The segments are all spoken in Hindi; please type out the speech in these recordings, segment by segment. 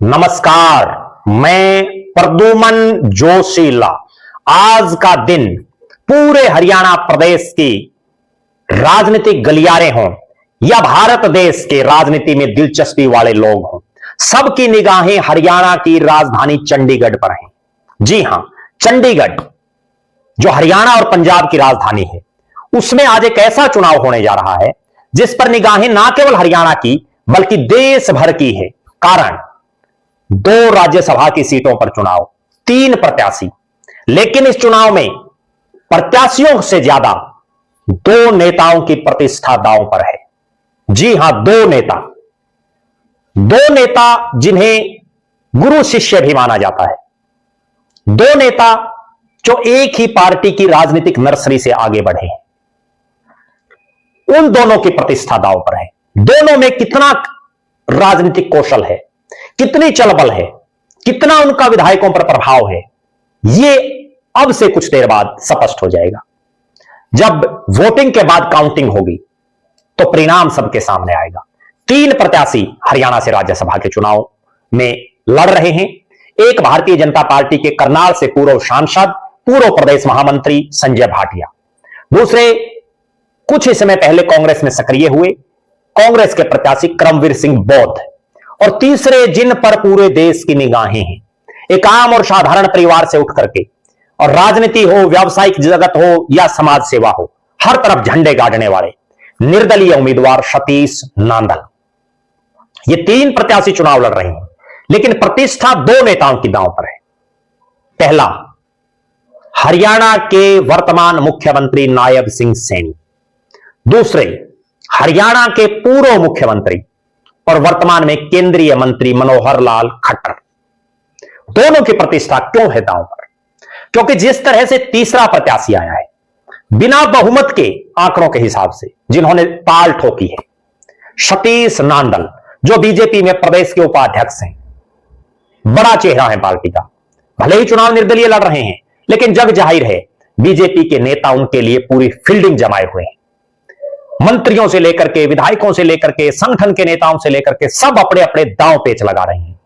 नमस्कार, मैं प्रद्युमन जोशीला। आज का दिन पूरे हरियाणा प्रदेश की राजनीतिक गलियारे हों या भारत देश के राजनीति में दिलचस्पी वाले लोग हों, सबकी निगाहें हरियाणा की राजधानी चंडीगढ़ पर हैं। जी हां, चंडीगढ़ जो हरियाणा और पंजाब की राजधानी है, उसमें आज एक ऐसा चुनाव होने जा रहा है जिस पर निगाहें ना केवल हरियाणा की बल्कि देश भर की है। कारण 2 राज्यसभा की सीटों पर चुनाव, 3 प्रत्याशी, लेकिन इस चुनाव में प्रत्याशियों से ज्यादा 2 नेताओं की प्रतिष्ठा दांव पर है। जी हां, 2 नेता जिन्हें गुरु शिष्य भी माना जाता है, 2 नेता जो एक ही पार्टी की राजनीतिक नर्सरी से आगे बढ़े हैं। उन दोनों की प्रतिष्ठा दांव पर है। दोनों में कितना राजनीतिक कौशल है, कितनी चलबल है, कितना उनका विधायकों पर प्रभाव है, यह अब से कुछ देर बाद स्पष्ट हो जाएगा। जब वोटिंग के बाद काउंटिंग होगी तो परिणाम सबके सामने आएगा। 3 प्रत्याशी हरियाणा से राज्यसभा के चुनाव में लड़ रहे हैं। एक भारतीय जनता पार्टी के करनाल से पूर्व सांसद, पूर्व प्रदेश महामंत्री संजय भाटिया। दूसरे कुछ ही समय पहले कांग्रेस में सक्रिय हुए कांग्रेस के प्रत्याशी करमवीर सिंह बौद्ध। और तीसरे जिन पर पूरे देश की निगाहें हैं, एक आम और साधारण परिवार से उठ करके, और राजनीति हो, व्यावसायिक जगत हो या समाज सेवा हो, हर तरफ झंडे गाड़ने वाले निर्दलीय उम्मीदवार सतीश नांदल। ये 3 प्रत्याशी चुनाव लड़ रहे हैं, लेकिन प्रतिष्ठा 2 नेताओं की दांव पर है। पहला, हरियाणा के वर्तमान मुख्यमंत्री नायब सिंह सैनी। दूसरे, हरियाणा के पूर्व मुख्यमंत्री और वर्तमान में केंद्रीय मंत्री मनोहर लाल खट्टर। दोनों की प्रतिष्ठा क्यों है दांव पर? क्योंकि जिस तरह से तीसरा प्रत्याशी आया है, बिना बहुमत के आंकड़ों के हिसाब से जिन्होंने ताल ठोकी है, सतीश नांदल, जो बीजेपी में प्रदेश के उपाध्यक्ष हैं, बड़ा चेहरा है पार्टी का। भले ही चुनाव निर्दलीय लड़ रहे हैं, लेकिन जग जाहिर है बीजेपी के नेता उनके लिए पूरी फील्डिंग जमाए हुए हैं। मंत्रियों से लेकर के, विधायकों से लेकर के, संगठन के नेताओं से लेकर के, सब अपने अपने दांव पेच लगा रहे हैं।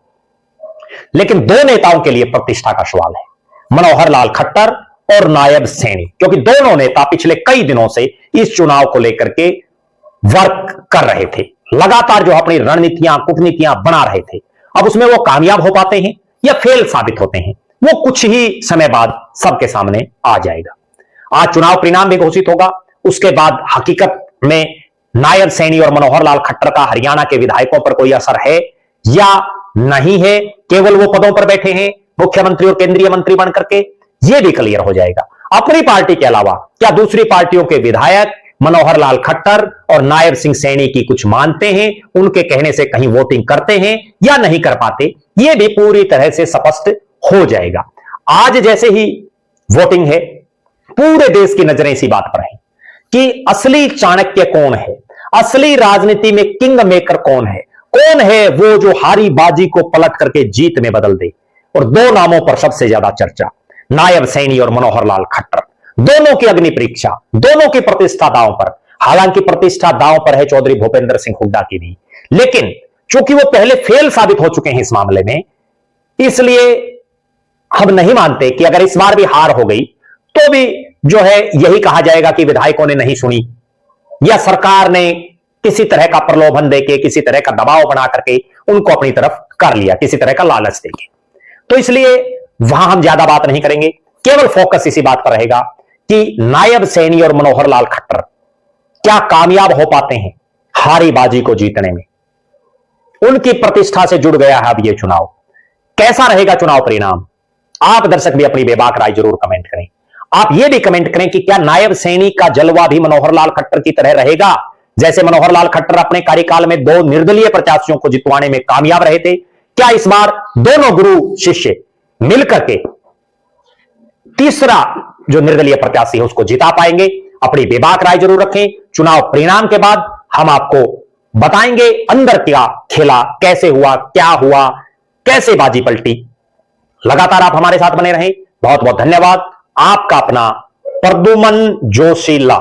लेकिन 2 नेताओं के लिए प्रतिष्ठा का सवाल है, मनोहर लाल खट्टर और नायब सैनी, क्योंकि दोनों नेता पिछले कई दिनों से इस चुनाव को लेकर के वर्क कर रहे थे। लगातार जो अपनी रणनीतियां, कूटनीतियां बना रहे थे, अब उसमें वो कामयाब हो पाते हैं या फेल साबित होते हैं, वो कुछ ही समय बाद सबके सामने आ जाएगा। आज चुनाव परिणाम भी घोषित होगा, उसके बाद हकीकत में नायब सैनी और मनोहर लाल खट्टर का हरियाणा के विधायकों पर कोई असर है या नहीं है, केवल वो पदों पर बैठे हैं मुख्यमंत्री और केंद्रीय मंत्री बनकर के, यह भी क्लियर हो जाएगा। अपनी पार्टी के अलावा क्या दूसरी पार्टियों के विधायक मनोहर लाल खट्टर और नायब सिंह सैनी की कुछ मानते हैं, उनके कहने से कहीं वोटिंग करते हैं या नहीं कर पाते, यह भी पूरी तरह से स्पष्ट हो जाएगा। आज जैसे ही वोटिंग है, पूरे देश की नजरें इसी बात पर है कि असली चाणक्य कौन है, असली राजनीति में किंग मेकर कौन है वो जो हारी बाजी को पलट करके जीत में बदल दे। और 2 नामों पर सबसे ज्यादा चर्चा, नायब सैनी और मनोहर लाल खट्टर। दोनों की अग्नि परीक्षा, दोनों की प्रतिष्ठा दांव पर। हालांकि प्रतिष्ठा दांव पर है चौधरी भूपेंद्र सिंह हुड्डा की भी, लेकिन चूंकि वो पहले फेल साबित हो चुके हैं इस मामले में, इसलिए हम नहीं मानते कि अगर इस बार भी हार हो गई तो भी जो है यही कहा जाएगा कि विधायकों ने नहीं सुनी या सरकार ने किसी तरह का प्रलोभन देके, किसी तरह का दबाव बना करके उनको अपनी तरफ कर लिया, किसी तरह का लालच देके। तो इसलिए वहां हम ज्यादा बात नहीं करेंगे, केवल फोकस इसी बात पर रहेगा कि नायब सैनी और मनोहर लाल खट्टर क्या कामयाब हो पाते हैं हारी बाजी को जीतने में। उनकी प्रतिष्ठा से जुड़ गया है अब यह चुनाव। कैसा रहेगा चुनाव परिणाम? आप दर्शक भी अपनी बेबाक राय जरूर कमेंट करें। आप यह भी कमेंट करें कि क्या नायब सैनी का जलवा भी मनोहर लाल खट्टर की तरह रहेगा, जैसे मनोहर लाल खट्टर अपने कार्यकाल में 2 निर्दलीय प्रत्याशियों को जितवाने में कामयाब रहे थे। क्या इस बार दोनों गुरु शिष्य मिलकर के तीसरा जो निर्दलीय प्रत्याशी है उसको जिता पाएंगे? अपनी बेबाक राय जरूर रखें। चुनाव परिणाम के बाद हम आपको बताएंगे अंदर क्या खेला, कैसे हुआ, क्या हुआ, कैसे बाजी पलटी। लगातार आप हमारे साथ बने रहें। बहुत बहुत धन्यवाद। आपका अपना प्रद्युमन जोशीला।